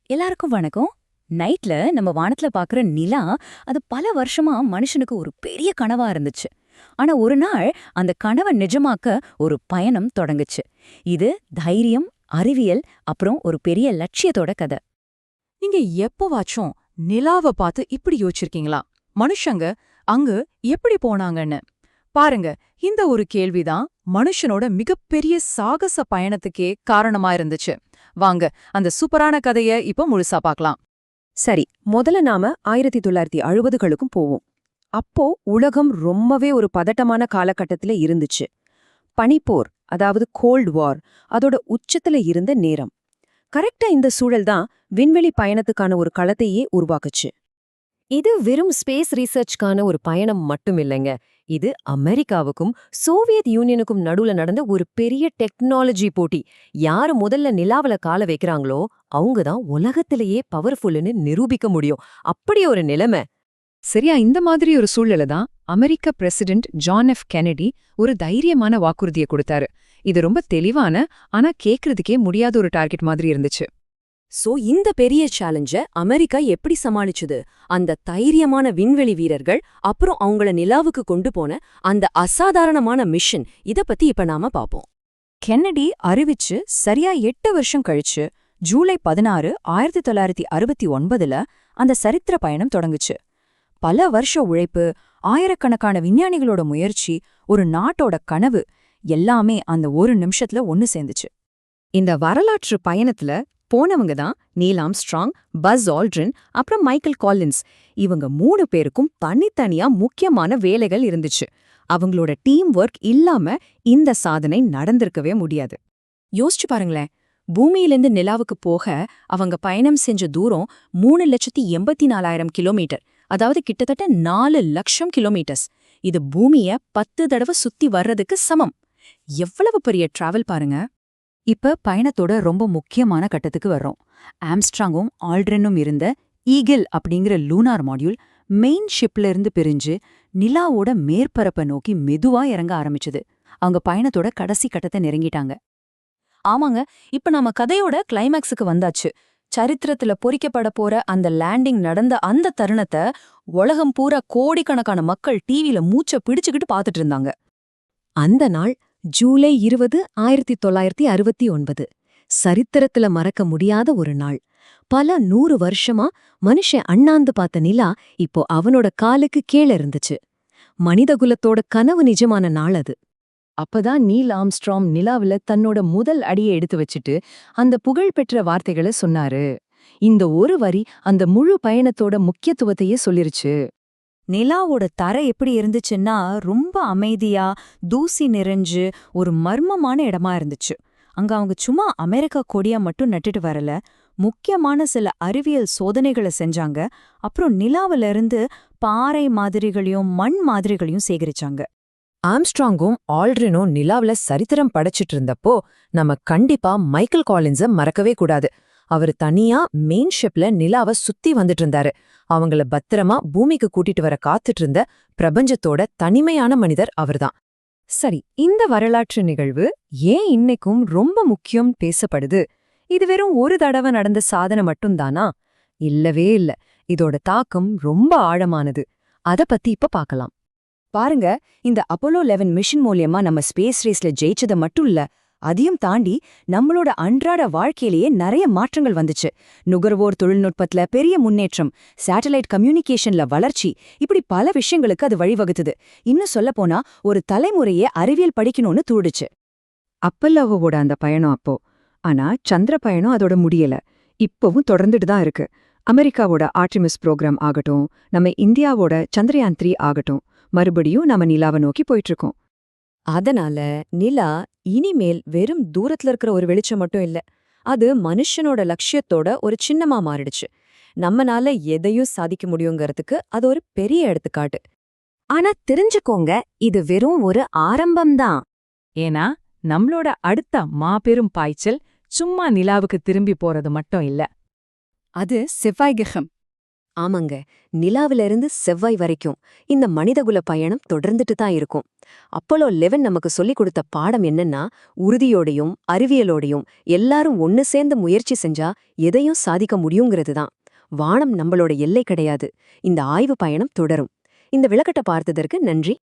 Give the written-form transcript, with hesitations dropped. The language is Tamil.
எல்லாருக்கும் வணக்கம். நைட்ல நம்ம வானத்துல பாக்குற நிலா, அது பல வருஷமா மனுஷனுக்கு ஒரு பெரிய கனவா இருந்துச்சு. ஆனா ஒரு நாள் அந்த கனவை நிஜமாக்க ஒரு பயணம் தொடங்குச்சு. இது தைரியம், அறிவியல், அப்புறம் ஒரு பெரிய லட்சியத்தோட கதை. நீங்க எப்போவாச்சும் நிலாவ பார்த்து இப்படி யோசிச்சிருக்கீங்களா? மனுஷங்க அங்கு எப்படி போனாங்கன்னு பாருங்க. இந்த ஒரு கேள்விதான் மனுஷனோட மிகப்பெரிய சாகச பயணத்துக்கே காரணமா இருந்துச்சு. வாங்க அந்த சூப்பரான கதைய இப்ப முழுசா பார்க்கலாம். சரி, முதல்ல நாம 1960களுக்கும் போவோம். அப்போ உலகம் ரொம்பவே ஒரு பதட்டமான காலகட்டத்துல இருந்துச்சு. பனிப்போர், அதாவது கோல்ட் வார், அதோட உச்சத்துல இருந்த நேரம். கரெக்டா இந்த சூழல் தான் விண்வெளி பயணத்துக்கான ஒரு களத்தையே உருவாக்குச்சு. இது வெறும் ஸ்பேஸ் ரீசர்ச்கான ஒரு பயணம் மட்டும் இல்லைங்க. இது அமெரிக்காவுக்கும் சோவியத் யூனியனுக்கும் நடுவுல நடந்த ஒரு பெரிய டெக்னாலஜி போட்டி. யாரு முதல்ல நிலாவுல கால வைக்கிறாங்களோ அவங்க தான் உலகத்திலேயே பவர்ஃபுல்லுன்னு நிரூபிக்க முடியும். அப்படி ஒரு நிலைமை. சரியா, இந்த மாதிரி ஒரு சூழல தான் அமெரிக்க பிரசிடென்ட் ஜான் எஃப் கெனடி ஒரு தைரியமான வாக்குறுதியை கொடுத்தாரு. இது ரொம்ப தெளிவான, ஆனா கேக்குறதுக்கே முடியாத ஒரு டார்கெட் மாதிரி இருந்துச்சு. சோ இந்த பெரிய சேலஞ்ச அமெரிக்கா எப்படி சமாளிச்சுது? அந்த தைரியமான விண்வெளி வீரர்கள், அப்புறம் அவங்கள நிலாவுக்கு கொண்டு போன அந்த அசாதாரணமான மிஷன், இத பத்தி இப்ப நாம பாப்போம். கென்னடி அறிவிச்சு சரியா 8 வருஷம் கழிச்சு ஜூலை 16, 1969ல அந்த சரித்திர பயணம் தொடங்குச்சு. பல வருஷ உழைப்பு, ஆயிரக்கணக்கான விஞ்ஞானிகளோட முயற்சி, ஒரு நாட்டோட கனவு, எல்லாமே அந்த ஒரு நிமிஷத்துல ஒன்னு சேர்ந்துச்சு. இந்த வரலாற்று பயணத்துல போனவங்க தான் நீல் ஆம்ஸ்ட்ராங், பஸ் ஆல்ட்ரின், அப்புறம் மைக்கேல் காலின்ஸ். இவங்க 3 பேருக்கும் தனித்தனியா முக்கியமான வேலைகள் இருந்துச்சு. அவங்களோட டீம் ஒர்க் இல்லாம இந்த சாதனை நடந்திருக்கவே முடியாது. யோசிச்சு பாருங்களேன், பூமியிலிருந்து நிலாவுக்கு போக அவங்க பயணம் செஞ்ச தூரம் 3,84,000 கிலோமீட்டர், அதாவது கிட்டத்தட்ட 4 லட்சம் கிலோமீட்டர்ஸ். இது பூமிய 10 தடவை சுத்தி வர்றதுக்கு சமம். எவ்வளவு பெரிய டிராவல் பாருங்க. இப்ப பயணத்தோட ரொம்ப முக்கியமான கட்டத்துக்கு வர்றோம். ஆம்ஸ்ட்ராங்கும் ஆல்ட்ரினும் இருந்த ஈகிள் அப்படிங்கிற லூனார் மாடியூல் மெயின் ஷிப்ல இருந்து பிரிஞ்சு நிலாவோட மேற்பரப்பை நோக்கி மெதுவா இறங்க ஆரம்பிச்சது. அவங்க பயணத்தோட கடைசி கட்டத்தை நெருங்கிட்டாங்க. ஆமாங்க, இப்ப நம்ம கதையோட கிளைமேக்ஸுக்கு வந்தாச்சு. சரித்திரத்துல பொறிக்கப்பட போற அந்த லேண்டிங் நடந்த அந்த தருணத்தை உலகம் பூரா கோடிக்கணக்கான மக்கள் டிவில மூச்ச பிடிச்சுக்கிட்டு பாத்துட்டு இருந்தாங்க. அந்த நாள் ஜூலை 20, 1969. சரித்திரத்துல மறக்க முடியாத ஒரு நாள். பல 100 வருஷமா மனுஷன் அண்ணாந்து பார்த்த நிலா இப்போ அவனோட காலுக்கு கீழ இருந்துச்சு. மனிதகுலத்தோட கனவு நிஜமான நாள் அது. அப்பதான் நீல் ஆம்ஸ்ட்ராங் நிலாவுல தன்னோட முதல் அடியை எடுத்து வச்சுட்டு அந்த புகழ்பெற்ற வார்த்தைகளை சொன்னாரு. இந்த ஒரு வரி அந்த முழு பயணத்தோட முக்கியத்துவத்தையே சொல்லிருச்சு. நிலாவோட தரை எப்படி இருந்துச்சுன்னா ரொம்ப அமைதியா, தூசி நிறைஞ்சு ஒரு மர்மமான இடமா இருந்துச்சு. அங்க அவங்க சும்மா அமெரிக்கா கொடியா மட்டும் நட்டுட்டு வரல, முக்கியமான சில அறிவியல் சோதனைகளை செஞ்சாங்க. அப்புறம் நிலாவில இருந்து பாறை மாதிரிகளையும் மண் மாதிரிகளையும் சேகரிச்சாங்க. ஆம்ஸ்ட்ராங்கும் ஆல்ட்ரினும் நிலாவுல சரித்திரம் படைச்சிட்டு இருந்தப்போ நம்ம கண்டிப்பா மைக்கேல் காலின்ஸ மறக்கவே கூடாது. அவரு தனியா மெயின் ஷிப்ல நிலாவை சுத்தி வந்துட்டு இருந்தாரு. அவங்கள பத்திரமா பூமிக்கு கூட்டிட்டு வர காத்துட்டு இருந்த பிரபஞ்சத்தோட தனிமையான மனிதர் அவர்தான். சரி, இந்த வரலாற்று நிகழ்வு ஏன் இன்னைக்கும் ரொம்ப முக்கியம் பேசப்படுது? இது வெறும் ஒரு தடவை நடந்த சாதனை மட்டும்தானா? இல்லவே இல்ல. இதோட தாக்கம் ரொம்ப ஆழமானது. அத பத்தி இப்ப பார்க்கலாம். பாருங்க, இந்த அப்போலோ 11 மிஷன் மூலியமா நம்ம ஸ்பேஸ் ரேஸ்ல ஜெயிச்சதை மட்டும் இல்ல, அதையும் தாண்டி நம்மளோட அன்றாட வாழ்க்கையிலேயே நிறைய மாற்றங்கள் வந்துச்சு. நுகர்வோர் தொழில்நுட்பத்துல பெரிய முன்னேற்றம், சேட்டலைட் கம்யூனிகேஷன்ல வளர்ச்சி, இப்படி பல விஷயங்களுக்கு அது வழிவகுத்துது. இன்னும் சொல்லப்போனா ஒரு தலைமுறையே அறிவியல் படிக்கணும்னு தூண்டுச்சு. அப்பல்லோவோட அந்த பயணம் அப்போ. ஆனா சந்திர பயணம் அதோட முடியல. இப்பவும் தொடர்ந்துட்டு தான் இருக்கு. அமெரிக்காவோட ஆர்டிமிஸ் ப்ரோக்ராம் ஆகட்டும், நம்ம இந்தியாவோட சந்திரயான் 3 ஆகட்டும், மறுபடியும் நம்ம நிலாவை நோக்கி போயிட்டு இருக்கோம். அதனால நிலா இனிமேல் வெறும் தூரத்துல இருக்கிற ஒரு வெளிச்சம் மட்டும் இல்ல. அது மனுஷனோட லட்சியத்தோட ஒரு சின்னமா மாறிடுச்சு. நம்மனால எதையும் சாதிக்க முடியுங்கிறதுக்கு அது ஒரு பெரிய எடுத்துக்காட்டு. ஆனா தெரிஞ்சுக்கோங்க, இது வெறும் ஒரு ஆரம்பம்தான். ஏன்னா நம்மளோட அடுத்த மாபெரும் பாய்ச்சல் சும்மா நிலாவுக்கு திரும்பி போறது மட்டும் இல்ல. அது செவ்வாய் கிரகம். ஆமாங்க, நிலாவிலிருந்து செவ்வாய் வரைக்கும் இந்த மனிதகுல பயணம் தொடர்ந்துட்டு தான் இருக்கும். அப்போலோ 11 நமக்கு சொல்லிக் கொடுத்த பாடம் என்னன்னா, உறுதியோடையும் அறிவியலோடையும் எல்லாரும் ஒன்னு சேர்ந்து முயற்சி செஞ்சா எதையும் சாதிக்க முடியுங்கிறது தான். வானம் நம்மளோட எல்லை கிடையாது. இந்த ஆய்வு பயணம் தொடரும். இந்த விளக்கத்தை பார்த்ததற்கு நன்றி.